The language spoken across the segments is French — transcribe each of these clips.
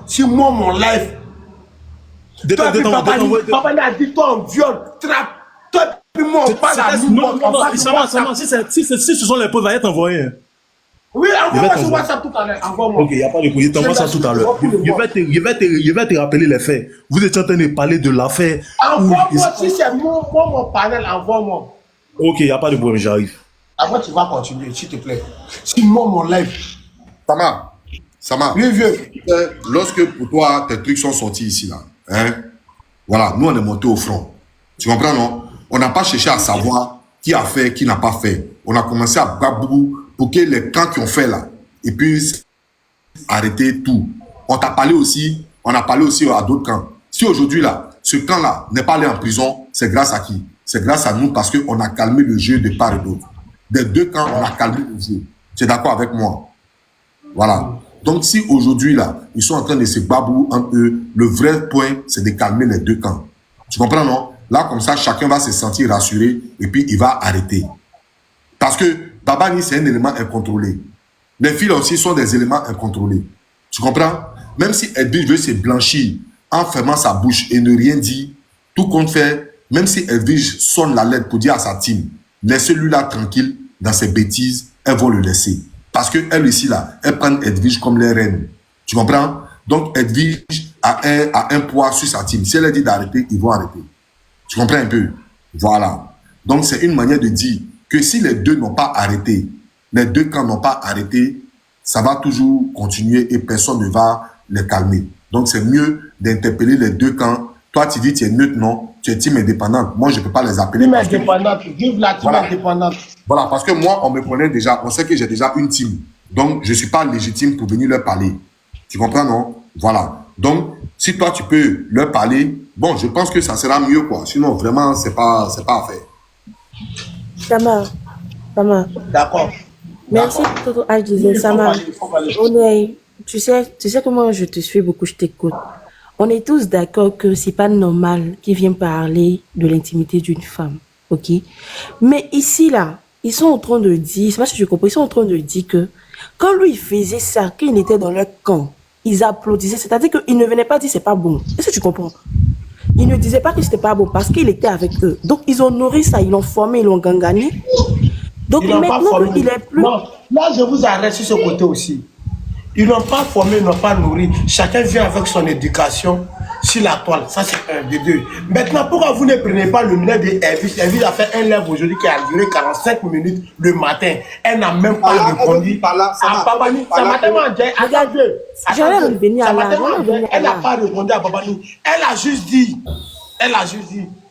Si moi, mon life, toi, papa a dit, toi, on viole, trappe. Toi, puis moi, on parle à nous. Non, si ce sont les preuves, va être envoyé. Oui, envoie-moi sur WhatsApp tout à l'heure. Envoie-moi. Ok, il n'y a pas de couille. T'envoies ça tout à l'heure. Je vais te rappeler les faits. Vous étiez en train de parler de l'affaire. Envoie-moi, si c'est moi, mon panel, envoie-moi. Ok, il n'y a pas de problème, j'arrive. Après, tu vas continuer, s'il te plaît. Si moi, mon live. Sama, oui, vieux. Lorsque pour toi, tes trucs sont sortis ici, là, hein, voilà, nous, on est monté au front. Tu comprends, non? On n'a pas cherché à savoir qui a fait, qui n'a pas fait. On a commencé à babou pour que les camps qui ont fait là, ils puissent arrêter tout. On t'a parlé aussi, on a parlé aussi à d'autres camps. Si aujourd'hui, là, ce camp-là n'est pas allé en prison, c'est grâce à qui? C'est grâce à nous parce qu'on a calmé le jeu de part et d'autre. Des deux camps, on a calmé le jeu. Tu es d'accord avec moi? Voilà. Donc, si aujourd'hui, là, ils sont en train de se babou entre eux, le vrai point, c'est de calmer les deux camps. Tu comprends, non? Là, comme ça, chacun va se sentir rassuré et puis il va arrêter. Parce que Babani, c'est un élément incontrôlé. Les filles aussi sont des éléments incontrôlés. Tu comprends? Même si Edwige veut se blanchir en fermant sa bouche et ne rien dire, tout compte fait, même si Edwige sonne la lettre pour dire à sa team, laissez-lui-là tranquille dans ses bêtises, elles vont le laisser. Parce qu'elle ici, là, elles prennent Edwige comme les reines. Tu comprends? Donc, Edwige a un poids sur sa team. Si elle a dit d'arrêter, ils vont arrêter. Tu comprends un peu? Voilà. Donc, c'est une manière de dire que si les deux n'ont pas arrêté, les deux camps n'ont pas arrêté, ça va toujours continuer et personne ne va les calmer. Donc, c'est mieux d'interpeller les deux camps. Toi, tu dis tu es neutre, non? Tu es team indépendante. Moi, je ne peux pas les appeler. Team indépendante. Vive la team indépendante. Voilà, parce que moi, on me connaît déjà. On sait que j'ai déjà une team. Donc, je ne suis pas légitime pour venir leur parler. Tu comprends, non? Voilà. Donc, si toi, tu peux leur parler, bon, je pense que ça sera mieux, quoi. Sinon, vraiment, c'est pas à faire. Sama. D'accord. Merci pour tout. Je disais, Sama. Tu sais que moi, je te suis beaucoup, je t'écoute. On est tous d'accord que c'est pas normal qu'ils viennent parler de l'intimité d'une femme, ok? Mais ici, là, ils sont en train de dire, c'est pas ce que je comprends, ils sont en train de dire que quand lui, il faisait ça, quand il était dans leur camp, ils applaudissaient, c'est-à-dire qu'ils ne venaient pas dire c'est pas bon. Est-ce que tu comprends? Ils ne disaient pas que c'était pas bon parce qu'il était avec eux. Donc, ils ont nourri ça, ils l'ont formé, ils l'ont gangané. Donc, maintenant, il est plus... Non, là, je vous arrête sur ce côté aussi. Ils n'ont pas formé, ils n'ont pas nourri. Chacun vient avec son éducation sur la toile. Ça, c'est un des deux. Maintenant, pourquoi vous ne prenez pas le lait d'Elvis? Elvis a fait un live aujourd'hui qui a duré 45 minutes le matin. Elle n'a même pas répondu. Elle n'a pas répondu à Babani. Elle a juste dit,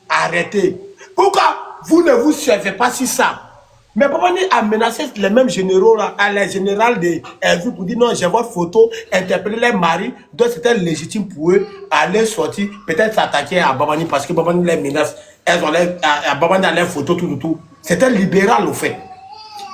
arrêtez. Pourquoi vous ne vous servez pas sur ça? Mais Babani a menacé les mêmes généraux, les généraux de Elvis pour dire non, j'ai votre photo, interpeller les maris, donc c'était légitime pour eux aller sortir, peut-être s'attaquer à Babani parce que Babani les menace, elles ont Babani a les photos, tout. C'était libéral au fait.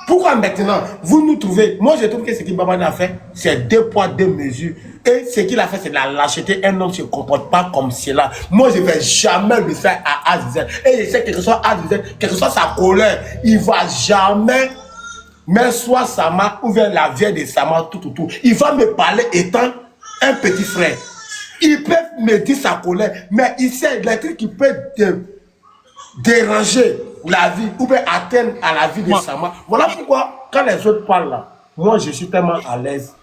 Pourquoi maintenant, vous nous trouvez, moi je trouve que ce que Babani a fait, c'est 2 poids, 2 mesures. Et ce qu'il a fait, c'est de la lâcheté. Un homme ne se comporte pas comme cela. Moi, je ne vais jamais le faire à Azizel. Et je sais que ce soit Azizel, que ce soit sa colère, il ne va jamais, même soit Sama ou bien la vieille de Sama, tout. Il va me parler étant un petit frère. Il peut me dire sa colère, mais il sait les trucs qui peuvent déranger la vie ou bien atteindre à la vie de Sama. Voilà pourquoi, quand les autres parlent là, moi, je suis tellement à l'aise.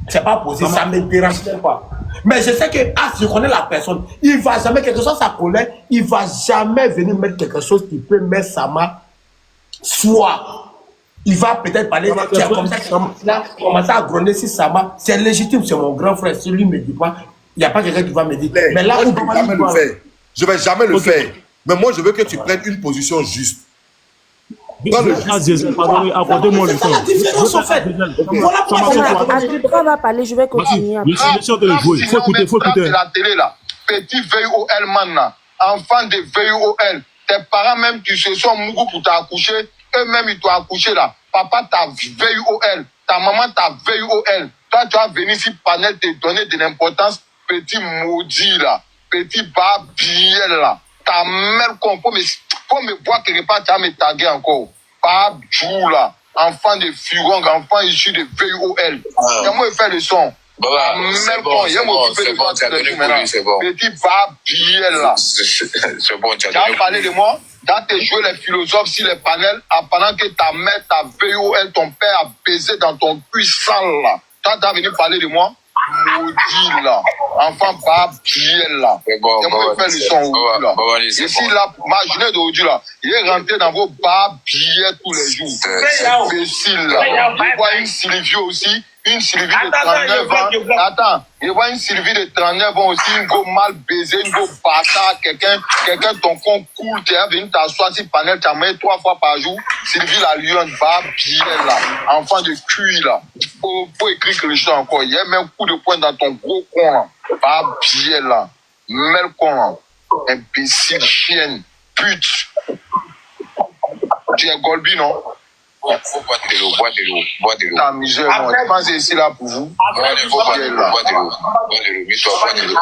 C'est pas possible, ça ne me dérange même pas. Mais je sais que je connais la personne. Il va jamais, quelque chose sa colère, il va jamais venir mettre quelque chose qui peut mettre Sama. Soit il va peut-être parler comme ça, commencer à gronder si Sama. C'est légitime, c'est mon grand frère. Si lui ne me dit pas, il n'y a pas quelqu'un qui va me dire. Mais là, je ne vais jamais le faire. Mais moi, je veux que tu prennes une position juste. Accordez-moi le temps. Voilà pourquoi on va parler, je vais continuer. Il faut écouter. La télé là, petit VOL man, enfant de VOL, tes parents même qui se sont mourus pour t'accoucher, eux-mêmes ils t'ont accouché là. Papa t'a VOL, ta maman t'a VOL. Toi tu vas venir ici panel te donner de l'importance, petit maudit là, petit babiel là. Ta mère qu'on faut me voir quelque part, tu vas me taguer encore. Pas Djou là. enfant de Furong, enfant issu de VUOL. Comment il fait le son? C'est bon, tu as donné pour lui, c'est bon. Petit babiel là. C'est bon, tu as Tu as donné. parlé de moi? Tu as joué les philosophes sur les panels pendant que ta mère, ta VUOL, ton père a baisé dans ton cul sale là. Tu as venu parler de moi? Maudit là. Enfant babiel là. C'est bon, comment il fait le son aujourd'hui là? Ici là, imaginez d'aujourd'hui là. Il est rentré dans vos babiels tous les jours. C'est imbécile là. Il voit une Sylvie aussi. Une Sylvie de 39 ans. Attends, il voit une Sylvie de 39 ans aussi, une go mal baisée, une go bâtard, quelqu'un, ton con cool, tu es venu t'asseoir sur le panel, tu as mis 3 fois par jour. Sylvie la lionne, babielle là, enfant de cuir là. Faut écrire quelque chose encore. Il y a même un coup de poing dans ton gros con là. Babielle là. Mets le con là. Imbécile, chienne, pute. Tu es Golbi, non? Faut boire de l'eau, boire de l'eau, boire de l'eau. Ta misère, moi, je pense ici là pour vous. Faut boire de l'eau, boire de l'eau, boire de l'eau, mets-toi, boire de l'eau.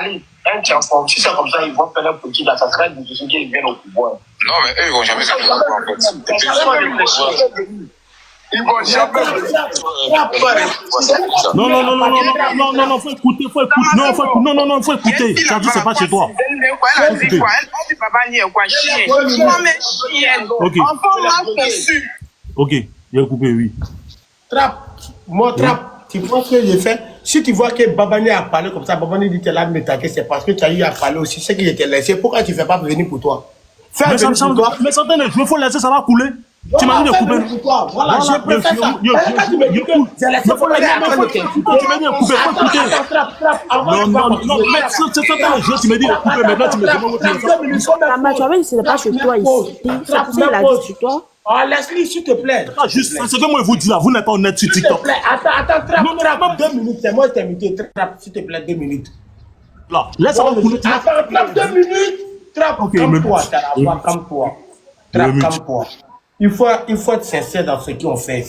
Allez, un tiens-fond, si c'est comme ça, ils vont faire un petit là, ça serait difficile qu'ils viennent au pouvoir. Non, mais eux, ils vont jamais se faire en fait. Ils vont jamais. Non, faut écouter. Non, faut écouter. Ça dit, c'est pas chez toi. Ok. Ok, il a coupé, oui. Trap, tu vois ce que j'ai fait? Si tu vois que Babani a parlé comme ça, Babani dit que là, c'est parce que tu as eu à parler aussi, c'est que je t'ai laissé. Pourquoi tu ne fais pas venir pour toi? Mais certains les joueurs, il faut laisser, ça va couler. Tu m'as dit de couper. Voilà, je préfère ça. Il faut laisser tu m'as dit de couper, faut écouter. Non, mais c'est certains les joueurs, tu m'as dit de couper, maintenant tu me demandes. Tu avais dit que ce n'est pas chez toi ici. C'est pour ça qu'il a dit chez toi. Oh, laisse-lui, s'il te plaît. Juste, c'est ce que moi je vous dis là, vous n'êtes pas honnête sur S'il te TikTok. plaît, attends, Trap, 2 minutes, c'est moi qui t'ai invité. Trap, s'il te plaît, 2 minutes. Là, laisse ça couler. Attends, Trap, 2 minutes. Trap, calme-toi, calme-toi. Trap, calme-toi. Il faut être sincère dans ce qu'on fait.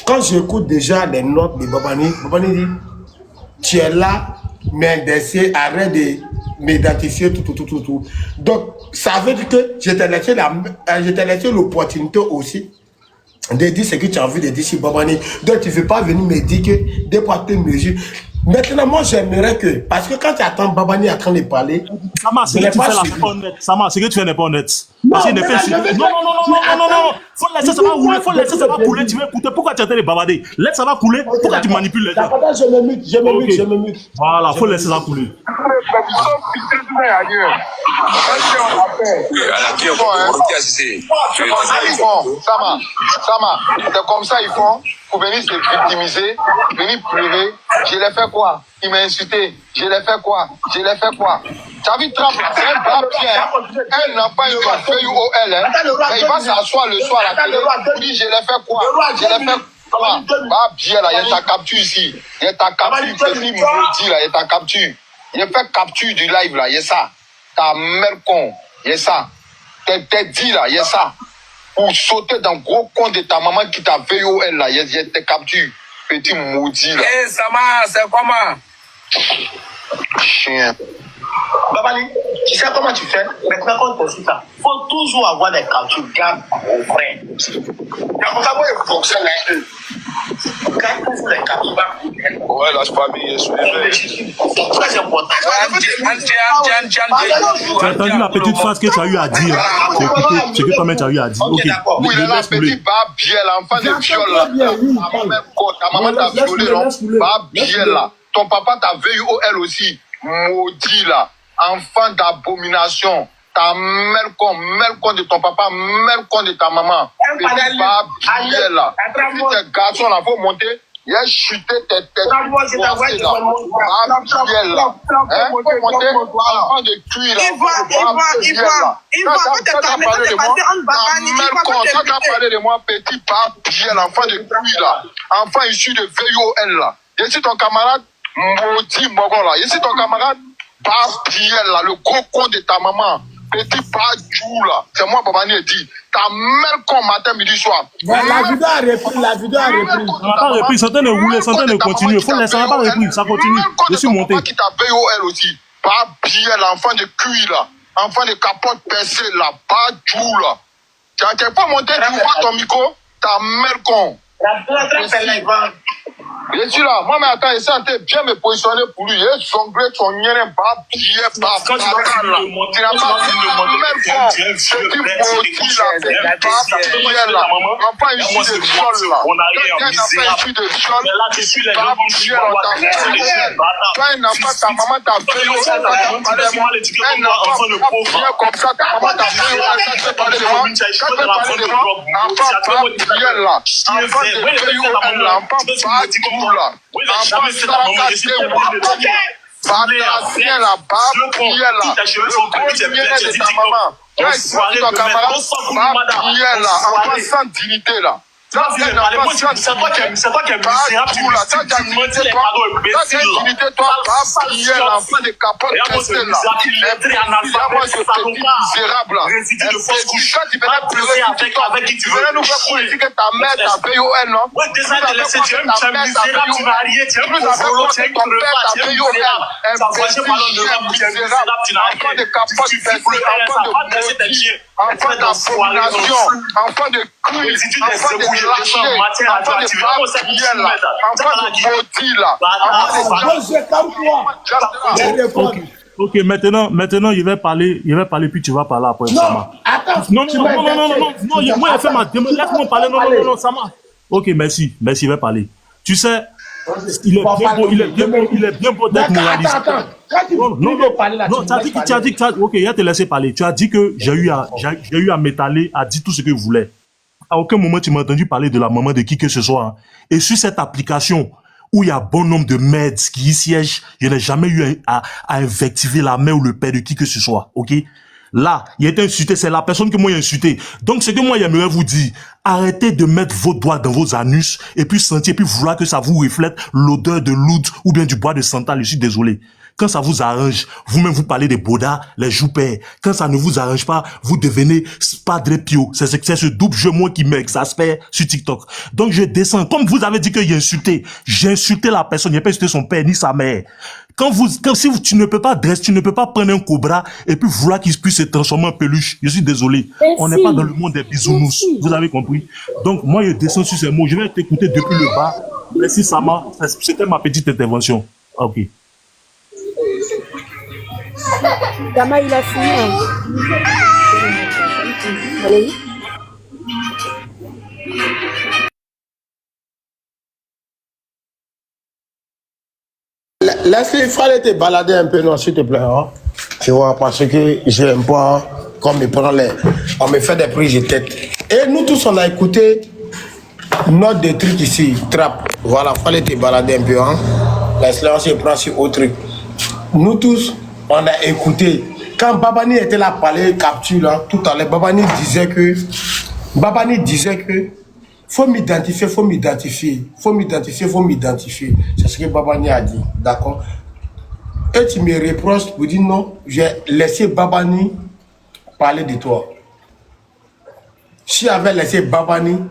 Quand j'écoute déjà les notes de Babani dit, tu es là, mais d'essayer, arrête de m'identifier, tout. Donc, ça veut dire que je t'ai laissé l'opportunité aussi de dire ce que tu as envie de dire sur Babani. Donc, tu ne veux pas venir me dire que des fois tes mesures. Maintenant, moi, j'aimerais que, parce que quand tu attends Babani en train de parler, Ça marche, ce que tu fais là, c'est pas honnête. Ça marche, ce que tu fais n'est pas honnête. Parce qu'il ne fait non. Faut laisser ça va couler, tu veux écouter. Pourquoi tu es en train de bavarder? Laisse ça va couler, pourquoi tu manipules les gens? je me mute. Voilà, faut laisser ça couler. Sama, c'est comme ça ils font pour venir se victimiser, venir pleurer. Je l'ai fait quoi? Il m'a insulté. Je l'ai fait quoi? Tu as vu Trump, c'est un bas bien. Un enfant, il va faire UOL. Mais il va s'asseoir le soir à la télé. Il dit, je l'ai fait quoi? Bah, bien là, il y a ta capture ici. Il y a ta capture. C'est lui maudit là, il y a ta capture. Il a fait capture du live là, il y a ça. Ta mère con, il y a ça. T'es dit là, il y a ça. Pour sauter dans le gros con de ta maman qui t'a VOL là, il y a tes captures. Petit maudit là. Eh, Sama, c'est comment? Chien. Babani, tu sais comment tu fais? Maintenant qu'on te cite ça, il faut toujours avoir des captures. Garde mon frère. Comment il fonctionne là? Garde toujours les captures. Ouais, lâche pas bien, C'est très important. Tu as entendu la petite phrase que tu as eu à dire. Tu as écouté ce que toi-même tu as eu à dire. Ok, Oui, il est là, petit babiel, l'enfant de viol là. Ta maman t'a violé, non? Babiel là. Ton papa t'a VUOL aussi. Maudit là. Enfant d'abomination. Ta mère con de ton papa, mère con de ta maman. Petit babiel là. Si tes garçons là, faut monter. Il a chuté tes babiel là. Faut monter. Enfant de cuir là. Quand tu as parlé de moi, petit babiel, enfant de cuir là. Enfant issu de VUOL là. Je suis ton camarade. Maudit Mogon là. Ici ton camarade, Babiel là, le gros con de ta maman. Petit Badjou là. C'est moi, Babani dit. Ta mère con matin, midi, soir. La vidéo a repris. Ça n'a pas repris, certains de rouler, certains de continuer. Il faut laisser, ça n'a pas repris, ça continue. Je suis monté. Qui t'a VOL aussi. Babiel, enfant de cuir là. Enfant de capote percée là. Badjou là. Tu n'as pas monté, tu vois ton micro? ta mère con. Je suis là. Moi, mais attends, essaie de bien me positionner pour lui. Il jonglé son nien, pas billet, pas Quand tu vas tu n'as pas dit ta mère con. C'est qui maudit là, pas billet là. Enfin, ici de viol là. On a rien, Ici de viol. mais là, tu suis les Pas gens billet là, ta mère. Quand il n'a pas ta maman, ta veille, elle n'a pas bien comme ça, ta maman, ta veille, elle t'a parlé de moi. Quand tu parles de moi, enfant, pas billet là. Enfant de veille, elle n'a pas tout là. Enfant, ça bien là, bas, prière là. Le gros bien de ta maman. Quand il dit ton camarade, bas, prière là. Enfant sans dignité là. C'est toi qui es misérable, tu mentis les cadeaux imbéciles. Toi, bas, prière là. Enfant de capote, restez là. Moi, je te dis misérable là. Quand tu venais pleurer, tu venais nous faire pour dire que ta mère t'a payé au N, non? Ouais, déjà, tu es misérable, tu vas rien, tu es un pauvre, tu es un crevard, tu es un misérable. Tu as fâché par l'homme, tu es misérable, tu n'as rien. Tu fais pleurer, ça va dresser tes chiens. Enfant d'abomination, enfant de cul, enfant de lâcher, enfant de prière là, enfant de maudit là, Ok, maintenant, il va parler, puis tu vas parler après. Non, Sama. attends. Non, moi, il a fait ma demande. Laisse-moi parler. Non, Sama. Ok, merci, il va parler. Tu sais, il est bien beau d'être moraliste. Attends. Quand tu veux parler là, tu as dit, ok, il a te laissé parler. Tu as dit que j'ai eu à m'étaler, à dire tout ce que je voulais. À aucun moment, tu m'as entendu parler de la maman de qui que ce soit. Hein. Et sur cette application, où il y a bon nombre de merdes qui y siègent, je n'ai jamais eu à invectiver la mère ou le père de qui que ce soit, ok? Là, il a été insulté, c'est la personne que moi j'ai insulté. Donc, ce que moi j'aimerais vous dire, arrêtez de mettre vos doigts dans vos anus et puis sentir, puis vouloir que ça vous reflète l'odeur de l'oud ou bien du bois de santal. Je suis désolé. Quand ça vous arrange, vous-même vous parlez des bodas, les joupères. Quand ça ne vous arrange pas, vous devenez Padre Pio. C'est ce double jeu moi qui m'exaspère sur TikTok. Donc je descends. Comme vous avez dit que j'ai insulté la personne, j'ai pas insulté son père ni sa mère. Tu ne peux pas tu ne peux pas prendre un cobra et puis vouloir qu'il puisse se transformer en peluche. Je suis désolé. Merci. On n'est pas dans le monde des bisounours. Merci. Vous avez compris? Donc moi je descends sur ces mots. Je vais t'écouter depuis le bas. Merci Sama. C'était ma petite intervention. Ok. Sama, il a fini. Hein. Allez. Laisse-les, il fallait te balader un peu, non, s'il te plaît. Hein? Tu vois, parce que j'aime pas qu'on me prend on me fait des prises de tête. Et nous tous, on a écouté notre des trucs ici, trap. Voilà, fallait te balader un peu. Hein? Laisse-les, on se prend sur autre truc. Nous tous, on a écouté. Quand Babani était là, parler capture, là, tout à l'heure, Babani disait que faut m'identifier. C'est ce que Babani a dit, d'accord? Et tu me reproches pour dire non, j'ai laissé Babani parler de toi. Si j'avais laissé Babani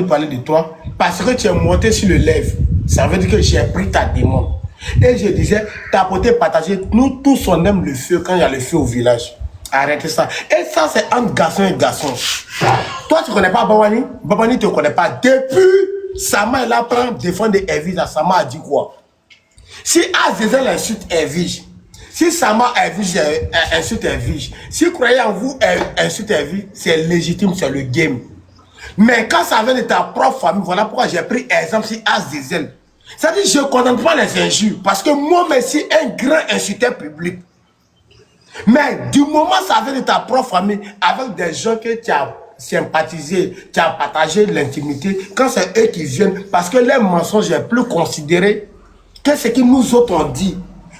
parler de toi, parce que tu es monté sur le live, ça veut dire que j'ai pris ta demande. Et je disais, tapoter, partager, nous tous on aime le feu quand il y a le feu au village. Arrêtez ça. Et ça, c'est entre garçon et garçon. Toi, tu ne connais pas Babani? Babani ne te connaît pas. Depuis, Sama est là pour défendre Evige. Sama a dit quoi? Si Azizel insulte Evige, si Sama insulte Evige, si croyez en vous insulte Evige, c'est légitime, c'est le game. Mais quand ça vient de ta propre famille, voilà pourquoi j'ai pris exemple sur Azizel. C'est-à-dire que je ne condamne pas les injures. Parce que moi, je suis un grand insulteur public. Mais du moment que ça vient de ta propre famille, avec des gens que tu as sympathisé, tu as partagé l'intimité, quand c'est eux qui viennent, parce que les mensonges est plus considéré que ce que nous autres ont dit.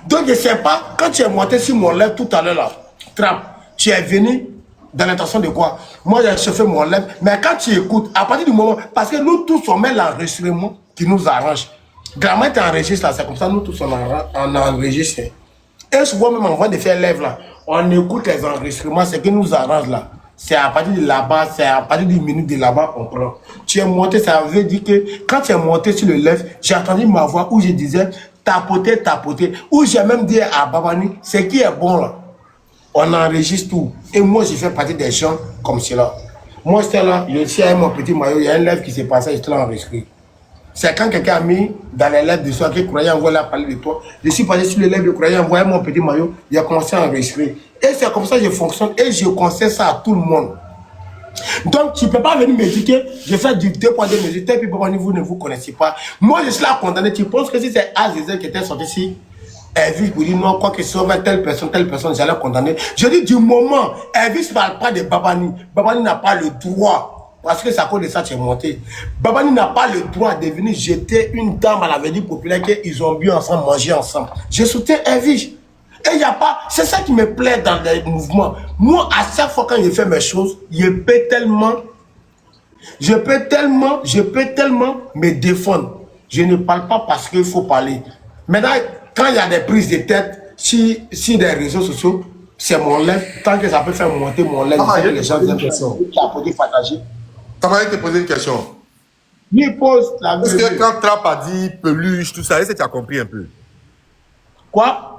Donc je ne sais pas, quand tu es monté sur mon live tout à l'heure là, Trump, tu es venu dans l'intention de quoi? Moi j'ai chauffé mon live, mais quand tu écoutes, à partir du moment, parce que nous tous on met l'enregistrement qui nous arrange. Grand-mère t'enregistre là, c'est comme ça, nous tous on enregistre. Et souvent même avant de faire live là, on écoute les enregistrements, ce qui nous arrange là. C'est à partir de là-bas, c'est à partir d'une minute de là-bas on prend. Tu es monté, ça veut dire que quand tu es monté sur le live, j'ai entendu ma voix où je disais tapoter. Où j'ai même dit à Babani, ce qui est bon là, on enregistre tout. Et moi, j'ai fait partie des gens comme cela. Moi, j'étais là, je suis avec mon petit maillot, il y a un lèvre qui s'est passé, j'étais là enregistré. C'est quand quelqu'un a mis dans les lèvres de soi que croyait envoyer la parler de toi. Je suis passé sur les lèvres de croyant, envoyer mon petit maillot, il a commencé à enregistrer. Et c'est comme ça que je fonctionne et je conseille ça à tout le monde. Donc, tu ne peux pas venir me dire que je fais du 2 poids 2 mesures, puis vous ne vous connaissez pas. Moi, je suis là condamné. Tu penses que si c'est Azizel qui était sorti ici, Elvis pour dire non, quoi que ce soit telle personne, j'allais condamner. Je dis du moment, Elvis ne parle pas de Babani. Babani n'a pas le droit. Parce que c'est à cause de ça que tu es monté. Babani n'a pas le droit de venir jeter une dame à la vedette populaire qu'ils ont bu ensemble, mangé ensemble. Je soutiens Elvis. Et il n'y a pas. C'est ça qui me plaît dans les mouvements. Moi, à chaque fois quand je fais mes choses, je peux tellement me défendre. Je ne parle pas parce qu'il faut parler. Maintenant, quand il y a des prises de tête sur des réseaux sociaux, c'est mon lèvre. Tant que ça peut faire monter mon lèvre, les gens aiment partager. Ça m'a te poser une question. Lui pose la Parce que quand Trap a dit peluche, tout ça, est-ce que tu as compris un peu? Quoi?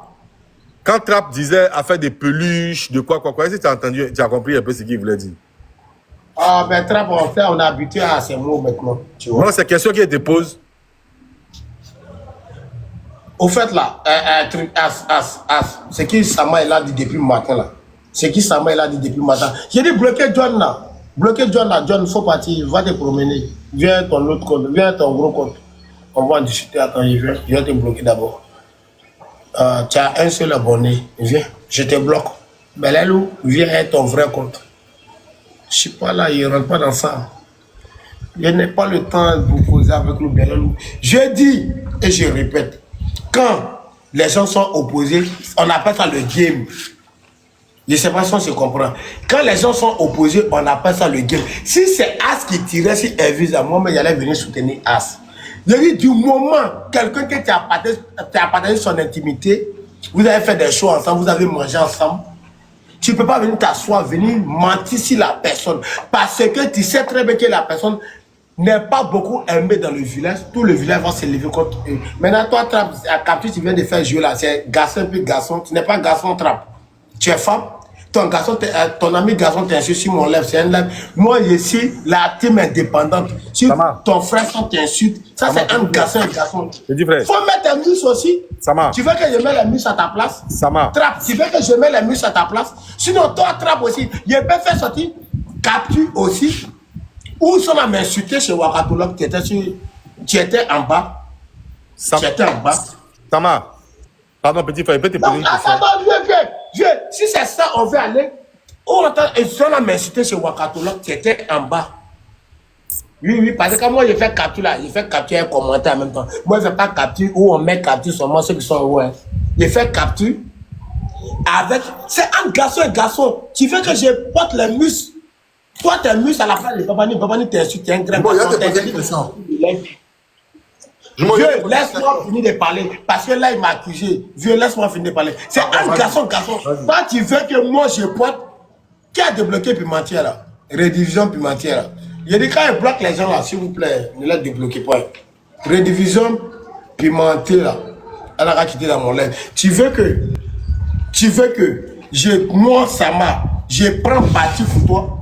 Quand Trap disait à faire des peluches, de quoi, est-ce que tu as entendu, tu as compris un peu ce qu'il voulait dire? Ah, ben Trap, on est habitué à ces mots maintenant. Tu vois? Non, c'est question qui te pose. Au fait, là, c'est qui Sama il a dit depuis le matin, là. C'est qui Sama il a dit depuis le matin. J'ai dit bloquer John, là. Bloquer John, là. John, il faut partir. Va te promener. Viens ton autre compte. Viens ton gros compte. On va en discuter. Attends, je vais te bloquer d'abord. Tu as un seul abonné. Viens, je te bloque. Belelou, viens avec ton vrai compte. Je suis pas là, il ne rentre pas dans ça. Je n'ai pas le temps de vous poser avec le Belelou. Je dis, et je répète, quand les gens sont opposés, on appelle ça le game. Je ne sais pas si on se comprend. Quand les gens sont opposés, on appelle ça le game. Si c'est As qui tirait sur Elvis, moi, mais j'allais venir soutenir As. Je dis, du moment, quelqu'un qui t'a partagé son intimité, vous avez fait des choses ensemble, vous avez mangé ensemble, tu ne peux pas venir t'asseoir, venir mentir sur la personne. Parce que tu sais très bien que la personne n'est pas beaucoup aimée dans le village. Tout le village va se lever contre eux. Maintenant, toi, Trap, à Capture, tu viens de faire jouer là, c'est garçon puis garçon. Tu n'es pas garçon Trap. Tu es femme. Ton ami garçon t'insulte sur mon lèvre, c'est un lèvre. Moi, je suis la team indépendante. Si ton frère t'insulte, ça c'est un garçon, Je dis frère. Faut mettre un muscle aussi. Sama. Tu veux que je mette les muscles à ta place? Sama. Trap, tu veux que je mette les muscles à ta place? Sinon, toi, Trap aussi, je peux faire sortir Capture aussi. Où sont à m'insulter chez Wakatolok, tu étais en bas. Tu étais en bas. Sama. Pardon, petit frère, il peut te poser une question. Attends, viens. Si c'est ça, on veut aller. Où on entend, et si on a m'insulté chez Wakatolok, tu étais en bas. Oui, parce que moi, je fais Capture là, je fais Capture et un commentaire en même temps. Moi, je ne fais pas Capture où on met Capture seulement ceux qui sont en haut. Hein. Je fais Capture avec. C'est un garçon et garçon. Tu veux que je porte les muscles? Toi, tes muscles à la fin de Babani. Babani t'insulte, tu es un grand garçon. Vieux, laisse-moi finir de parler. Parce que là, il m'a accusé. Vieux, laisse-moi finir de parler. C'est un garçon. Toi, tu veux que moi, je porte. Qui a débloqué Pimentière là? Rédivision Pimentière là. Il dit quand il bloque les gens là, s'il vous plaît, ne les débloquez pas. Rédivision Pimentière là. Elle a quitté dans mon lèvre. Tu veux que moi, Sama, je prends parti pour toi.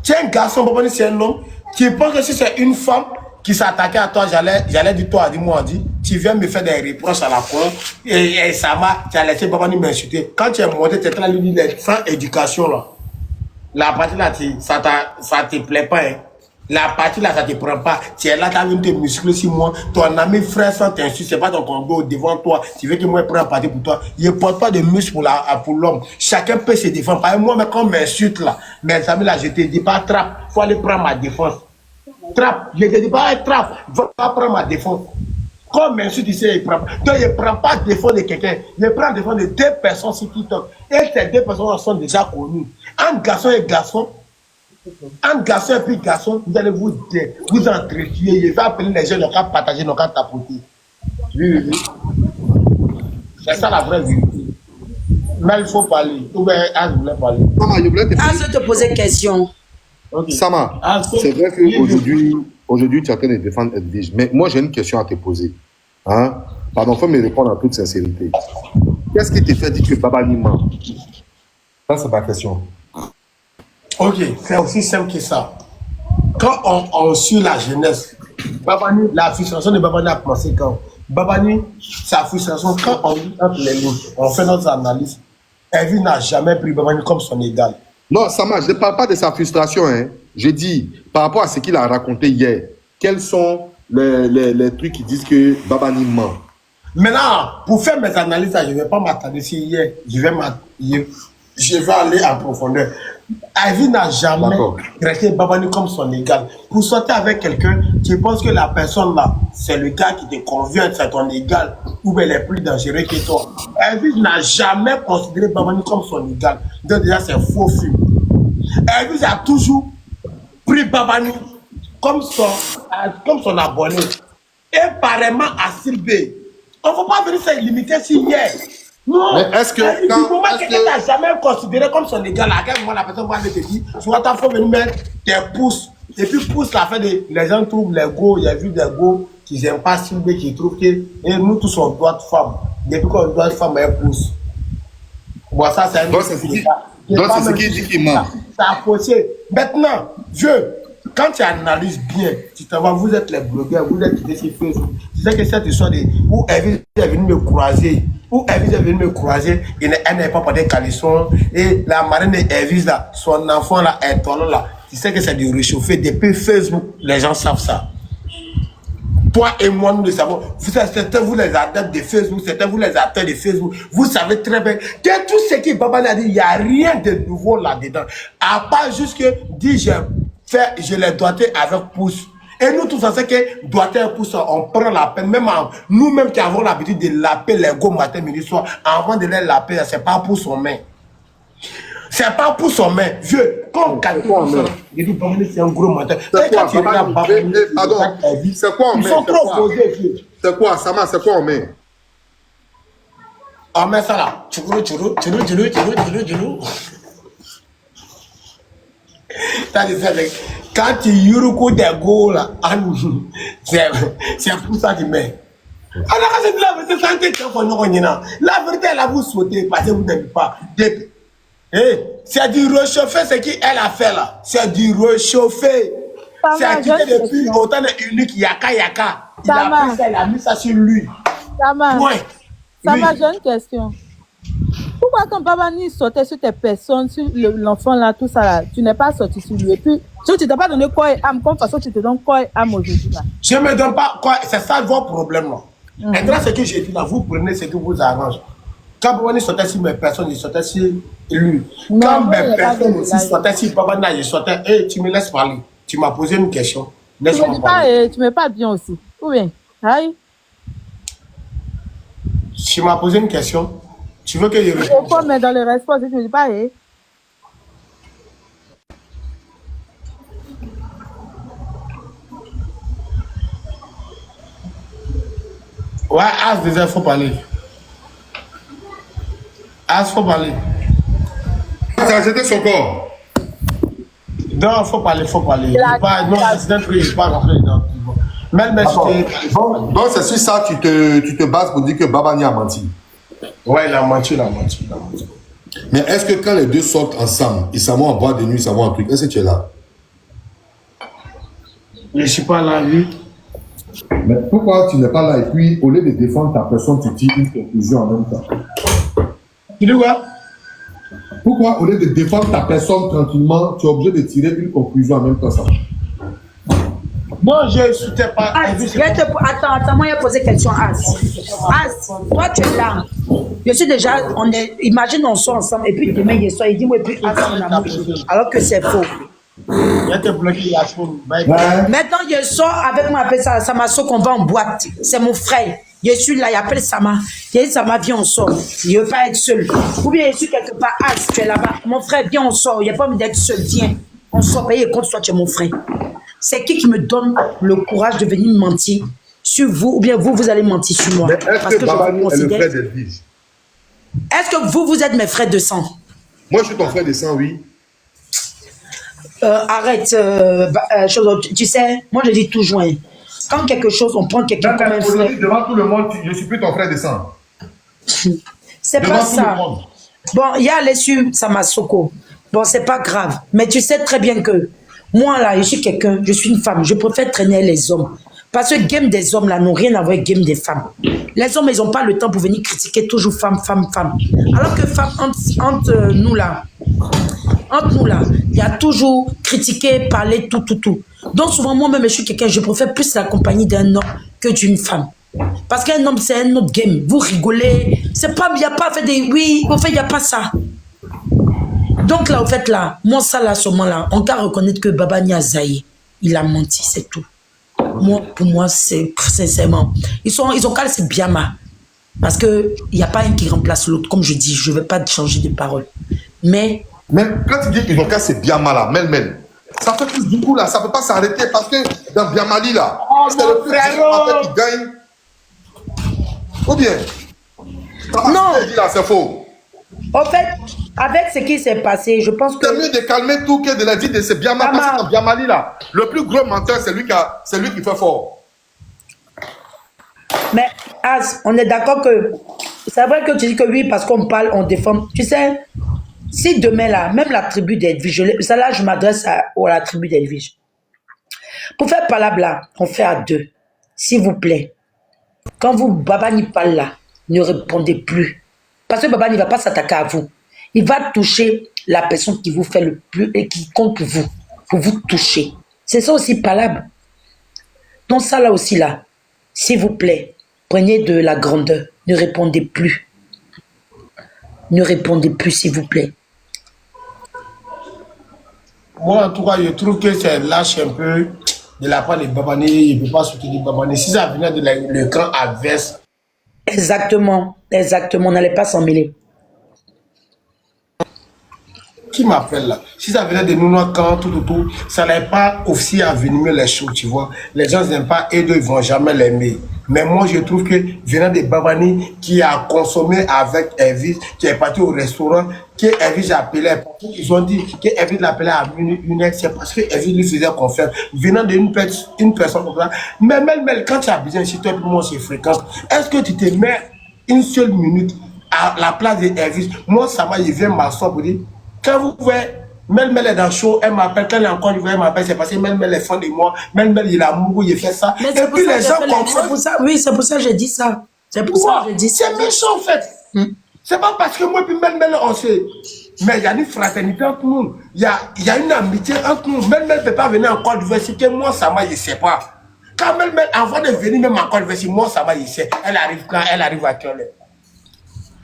Tu es un garçon, Babani, c'est un homme. Tu penses que si c'est une femme qui s'attaquait à toi, j'allais dire toi, dis-moi, tu viens me faire des reproches à la con, et Sama, tu as laissé Babani m'insulter. Quand tu es monté, tu es en train de lui dire sans éducation là. La partie là, ça te plaît pas, hein. La partie là, ça te prend pas. Tu es là, tu as envie de te muscler sur moi. Ton ami frère sans t'insulter, c'est pas ton combo devant toi. Tu veux que moi je prenne parti pour toi. Je ne porte pas de muscles pour l'homme. Chacun peut se défendre. Par exemple, moi, mais quand on m'insulte là, mes amis là, je te dis pas Trap, il faut aller prendre ma défense. Trap, je te dis pas Trap, va prendre ma défense. Comme m'insulte ici, il prend. Donc, il ne prend pas défense de quelqu'un. Il prend défense de 2 personnes sur TikTok. Et ces 2 personnes sont déjà connues. Un garçon et garçon. Un garçon et puis garçon, vous allez vous entretuer. Je vais appeler les gens, ils vont partager, ils vont tapoter. Oui. C'est ça la vraie vérité. Mais il faut parler. Ou bien, As voulait parler. Je te poser une question. Okay. Sama, c'est vrai qu'aujourd'hui, tu es en train de défendre Edwige. Mais moi, j'ai une question à te poser. Hein? Pardon, il faut me répondre en toute sincérité. Qu'est-ce qui te fait dire que Babani ment? Ça, c'est ma question. Ok, c'est aussi simple que ça. Quand on suit la jeunesse, Babani, la frustration de Babani a commencé quand Babani, sa frustration, quand on lit entre les lignes, on fait notre analyse, Hervé n'a jamais pris Babani comme son égal. Non, Sama, je ne parle pas de sa frustration. Hein. Je dis, par rapport à ce qu'il a raconté hier, quels sont les trucs qui disent que Babani ment? Maintenant, pour faire mes analyses, je ne vais pas m'attarder sur hier. Je vais aller en profondeur. Hervé n'a jamais traité Babani comme son égal. Pour sortir avec quelqu'un, tu penses que la personne là, c'est le gars qui te convient, c'est ton égal, ou elle est plus dangereux que toi. Hervé n'a jamais considéré Babani comme son égal. Donc déjà, c'est faux film. Hervé a toujours pris Babani comme son abonné. Et pareillement à Sylvé. On ne faut pas venir se limiter sur hier. Non. Mais est-ce que du moment que quelqu'un t'a jamais considéré comme son égal, à quel moment la personne va te dire, tu vois, il faut venir mettre tes pouces. Et puis pouce la fait les gens trouvent les go, il y a vu des go qui n'aiment pas Sylvé, qui trouvent que et nous tous on doit de femme. Depuis qu'on doit de femme, elle pousse. Bon, ça c'est un donc c'est ce qui dit qu'il ment. Ça a faussé. Maintenant, vieux, quand tu analyses bien, tu te vois, vous êtes les blogueurs, vous êtes sur Facebook. Tu sais que cette histoire de où Hervé est venu me croiser, elle n'est pas porté caleçon, et la marraine de Hervé là, son enfant là, est tombé là. Tu sais que c'est du réchauffé. Depuis Facebook, les gens savent ça. Toi et moi, nous le savons. C'était vous les adeptes de Facebook, c'était vous les acteurs de Facebook. Vous savez très bien que tout ce qui Babani a dit, il n'y a rien de nouveau là-dedans. À part juste que, je l'ai doigté avec pouce. Et nous tous, on sait que doigté un pouce, on prend la peine. Même nous-mêmes qui avons l'habitude de laper les go matin, midi, soir, avant de les laper, c'est pas pour son main. C'est pas pour son main. Vieux, quand quelqu'un il dit Babani, c'est un gros matin. C'est quoi, c'est quoi on met? Ils sont trop posés, vieux. C'est quoi, Sama, c'est quoi on met? On met ça là. Tchourou. Quand tu yuruku des go là, c'est pour ça que tu mets. Alors, c'est la vérité, c'est un truc. La vérité, elle a vous sauté parce que vous n'aimez pas. C'est du réchauffé, ce qu'elle a fait là. C'est du réchauffé. C'est acquitté depuis autant de unique Yaka. Il a pris ça, il a mis ça sur lui. Sama, j'ai une question. Pourquoi quand Babani sortait sur tes personnes, sur l'enfant là, tout ça là, tu n'es pas sorti sur lui? Et puis, si tu ne t'es pas donné quoi et âme, comme façon tu te donnes quoi et âme aujourd'hui là? Je ne me donne pas quoi, c'est ça votre problème là. Maintenant, ce que j'ai dit là, vous prenez ce qui vous arrange. Quand Babani sortait sur mes personnes, il sortait sur lui. Quand mes personnes aussi sortaient sur Babani, il sortait, hey, tu me laisses parler. Tu m'as posé une question. Laisse-moi parler. Tu me parles bien aussi. Ou bien, aïe. Tu m'as posé une question. Tu veux que je réponde? Il faut mettre dans le respect, tu me dis pas, eh. Ouais, As déjà, il faut parler. As, il faut parler. Ça a jeté son corps. Non, il faut parler. Non, c'est un truc, je ne vais pas rentrer dedans. Donc, c'est sur ça que tu te bases pour dire que Babani a menti. Ouais, il a menti. Mais est-ce que quand les deux sortent ensemble, ils savent en boîte de nuit, ils savent un truc, est-ce que tu es là? Je ne suis pas là, lui. Mais pourquoi tu n'es pas là et puis, au lieu de défendre ta personne, tu tires une conclusion en même temps? Tu dis quoi? Pourquoi, au lieu de défendre ta personne tranquillement, tu es obligé de tirer une conclusion en même temps ça? Non, je ne soutiens pas. Attends, moi, il a posé question à As. As, toi, tu es là. Je suis déjà, imagine, on sort ensemble, et puis demain, il sort, il dit, moi, et puis As, mon amour. Alors que c'est faux. Maintenant, je sors avec moi, appelle ça Samaso, qu'on va en boîte. C'est mon frère. Je suis là, il appelle Sama. Il dit, Sama, viens, on sort. Je ne veux pas être seul. Ou bien, je suis quelque part, As, tu es là-bas. Mon frère, viens, on sort. Il n'y a pas envie d'être seul, viens. On sort, paye et compte, toi, tu es mon frère. C'est qui me donne le courage de venir mentir sur vous, ou bien vous allez mentir sur moi? Mais est-ce que Babani est le frère d'Edwige? Est-ce que vous êtes mes frères de sang? Moi, je suis ton frère de sang, oui. Arrête, tu sais, moi je dis toujours, hein, quand quelque chose, on prend quelqu'un comme un frère. Devant tout le monde, je ne suis plus ton frère de sang. C'est pas ça. Bon, il y a les sur Samasoko. Bon, c'est pas grave. Mais tu sais très bien que moi, là, je suis quelqu'un, je suis une femme. Je préfère traîner les hommes. Parce que game des hommes, là, n'ont rien à voir avec game des femmes. Les hommes, ils n'ont pas le temps pour venir critiquer toujours femme, femme, femme. Alors que femme, entre nous, là, il y a toujours critiqué, parler, tout. Donc, souvent, moi-même, je suis quelqu'un, je préfère plus la compagnie d'un homme que d'une femme. Parce qu'un homme, c'est un autre game. Vous rigolez. C'est pas, il n'y a pas fait des. Oui, au fait, il n'y a pas ça. Donc, là, au fait, là, moi, ça, là, à ce moment-là, on peut reconnaître que Baba Niazaï, il a menti, c'est tout. Moi, pour moi, c'est sincèrement. Ils ont qu'à laisser Biama. Parce qu'il n'y a pas un qui remplace l'autre. Comme je dis, je ne veux pas changer de parole. Mais quand tu dis qu'ils ont cassé Biama là, Mel, ça fait plus du coup là, ça ne peut pas s'arrêter parce que dans Biamali là, c'est le plus grand qui gagne. Ou bien non, là, c'est faux. En fait, avec ce qui s'est passé, je pense que. C'est mieux de calmer tout que de la dire de ce Biama. Parce que dans Biamali là, le plus gros menteur, c'est lui qui fait fort. Mais As, on est d'accord que. C'est vrai que tu dis que oui, parce qu'on parle, on défend. Tu sais, si demain là, même la tribu d'Edwige, ça là, je m'adresse à la tribu d'Edwige. Pour faire palabre là, on fait à deux. S'il vous plaît. Quand vous, Baba n'y parle là, ne répondez plus. Parce que Baba ne va pas s'attaquer à vous. Il va toucher la personne qui vous fait le plus et qui compte pour vous toucher. C'est ça aussi palabre. Donc ça là aussi là, s'il vous plaît, prenez de la grandeur. Ne répondez plus. Ne répondez plus, s'il vous plaît. Moi, en tout cas, je trouve que c'est lâche un peu de la part de Babani. Il ne peut pas soutenir Babani. Si ça venait de le camp adverse. Exactement. On n'allait pas s'en mêler. Qui m'appelle là? Si ça venait de nous, notre camp, tout, ça n'allait pas aussi avenimer les choses, tu vois. Les gens n'aiment pas et ils ne vont jamais l'aimer. Mais moi, je trouve que venant de Babani, qui a consommé avec Elvis, qui est parti au restaurant, que Elvis appelait, ils ont dit que Elvis l'appelait à une heure, c'est parce que Elvis lui faisait confiance. Venant d'une personne comme ça. Mais quand tu as besoin, si toi et moi, c'est fréquent, est-ce que tu te mets une seule minute à la place de Elvis? Moi, ça m'a, il vient m'asseoir pour dire, quand vous pouvez, Mel est dans le show, elle m'appelle, quand elle est encore elle m'appelle, c'est parce que Mel est fan de moi, Mel il a amoureux, il fait ça. Mais et puis les gens comprennent. Oui, c'est pour ça que j'ai dit ça. C'est pour ça que j'ai dit ça. C'est méchant en fait. C'est pas parce que moi et Mel on sait. Mais il y a une fraternité entre nous. Il y a une amitié entre nous. Mel ne peut pas venir en Côte d'Ivoire, c'est que moi, ça m'a, je ne sais pas. Quand Mel, avant de venir même en Côte d'Ivoire, moi, ça m'a, je sais. Elle arrive quand elle arrive à quelle heure.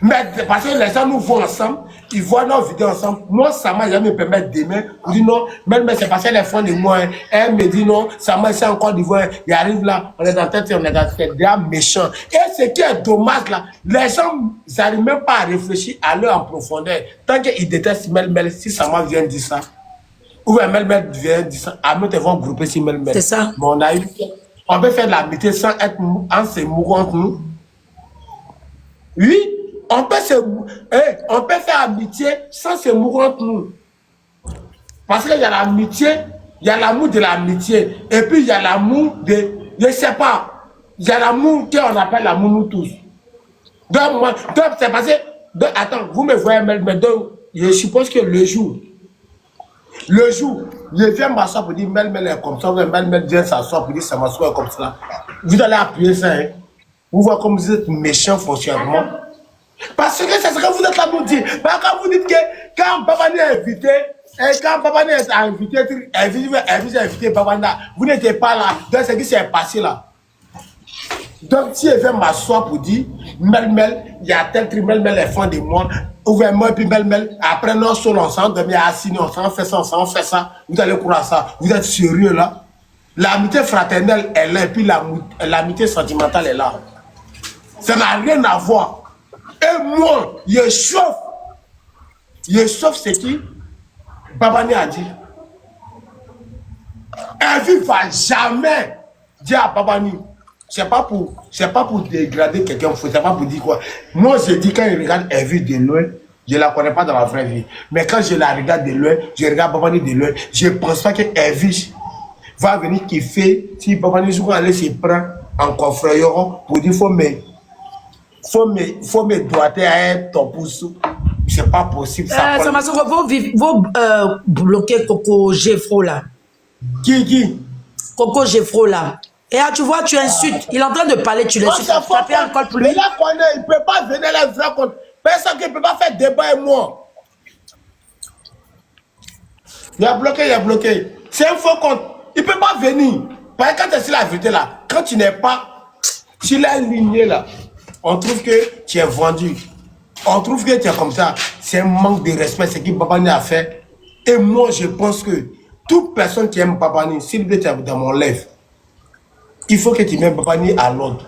Mais parce que les gens nous voient ensemble, ils voient nos vidéos ensemble. Moi, ça m'a jamais permis demain. Je dis non, même c'est parce qu'elle est fan de moi. Elle me dit non, ça m'a c'est encore d'Ivoire. Il arrive là, on est dans la tête, on est dans la tête, des méchants. Et ce qui est dommage là, les gens n'arrivent même pas à réfléchir à leur en profondeur. Tant qu'ils détestent Mel, si ça m'a vient dire ça, ou Mel vient dire ça, à nous, ils vont grouper si Mel. C'est ça. Mais on peut faire de l'amitié sans être en se mourant entre nous. Oui. On peut faire amitié sans se mourir entre nous. Parce qu'il y a l'amitié, il y a l'amour de l'amitié. Et puis il y a l'amour de, je ne sais pas, il y a l'amour qu'on appelle l'amour nous tous. Donc c'est parce que, attends, vous me voyez, mais donc, je suppose que le jour, je viens m'asseoir pour dire, Mel est comme ça, Mel vient s'asseoir pour dire, ça m'assoit comme ça. Vous allez appuyer ça, hein. Vous voyez comme vous êtes méchant foncièrement. Parce que c'est ce que vous êtes là pour dire. Quand vous dites que quand Babani est invité, quand Babani est invité, Elvis a invité Babani, vous n'étiez pas là. Donc c'est ce qui s'est passé là. Donc si elle vient m'asseoir pour dire, Mel, il y a tel truc, Mel est fan de moi, ouvrez-moi et puis Mel, après nous sommes ensemble, on est assis, on fait ça, vous allez croire ça. Vous êtes sérieux là? L'amitié fraternelle est là et puis l'amitié sentimentale est là. Ça n'a rien à voir. Et moi, je chauffe ce qui Babani a dit. Elvis ne va jamais dire à Babani. C'est pas pour dégrader quelqu'un, c'est pas pour dire quoi. Moi, je dis quand je regarde Elvis de loin, je ne la connais pas dans la vraie vie. Mais quand je la regarde de loin, je regarde Babani de loin, je ne pense pas que Elvis va venir kiffer si Babani va aller se prendre en coffre pour dire faut me doiter à ton pouce. C'est pas possible. Ça Ça m'a sauvé. Vous bloquez Coco Géfro là. Qui Coco Géfro là. Et là, tu vois, tu insultes. Il est en train de parler, tu l'insultes. Tu tapes encore plus. Mais là, il ne peut pas venir les vrais comptes. Personne qui ne peut pas faire débat et moi. Il a bloqué. C'est un faux compte. Il ne peut pas venir. Parce que quand tu es sur la vérité là, quand tu n'es pas sur la lignée là, on trouve que tu es vendu. On trouve que tu es comme ça. C'est un manque de respect, ce que Babani a fait. Et moi, je pense que toute personne qui aime Babani, s'il veut être dans mon lèvre, il faut que tu mettes Babani à l'ordre.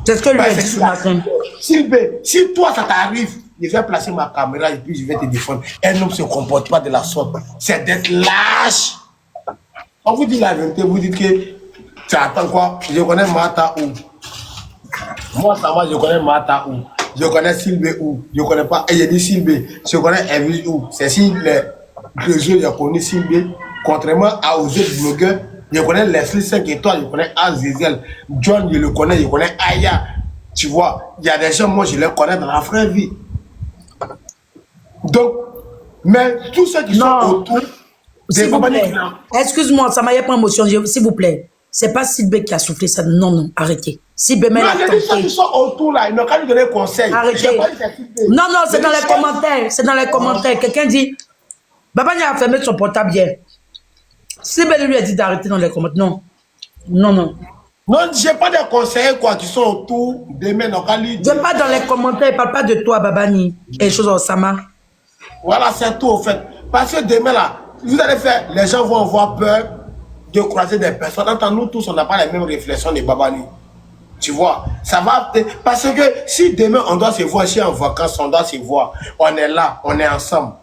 C'est ce que lui a dit ce matin. Si toi ça t'arrive, je vais placer ma caméra et puis je vais te défendre. Un homme ne se comporte pas de la sorte. C'est d'être lâche. On vous dit la vérité, vous dites que tu attends quoi? Je connais Mata où? Moi, ça va, je connais Mata où? Je connais Sylvé où? Je connais pas. Et j'ai dit Sylvé. Je connais Elvis où? C'est si les réseaux, j'ai connu Sylvé. Contrairement aux autres blogueurs, je connais Leslie 5 étoiles, je connais Azizel. John, je le connais, je connais Aya. Tu vois, il y a des gens, moi, je les connais dans la vraie vie. Donc, mais tous ceux qui sont autour, s'il vous plaît, excuse-moi, ça m'a pas émotion, s'il vous plaît. C'est pas Sylbé qui a soufflé ça. Non, arrêtez. Sylbé, mais ceux qui sont autour là, ils n'ont qu'à lui donner conseil. Arrêtez. Non, c'est dans les commentaires. C'est dans les commentaires. Quelqu'un dit, Babani a fermé son portable hier. Sylbé lui a dit d'arrêter dans les commentaires. Non, j'ai pas de conseillers quoi, qui sont autour de mes localités. Je pas dans les commentaires, il parle pas de toi, Babani, et choses en Sama. Voilà, c'est tout, au fait. Parce que demain, là, vous allez faire, les gens vont avoir peur de croiser des personnes. Entre nous tous, on n'a pas les mêmes réflexions de Babani. Tu vois, ça va. Parce que si demain, on doit se voir, si en vacances, on doit se voir, on est là, on est ensemble.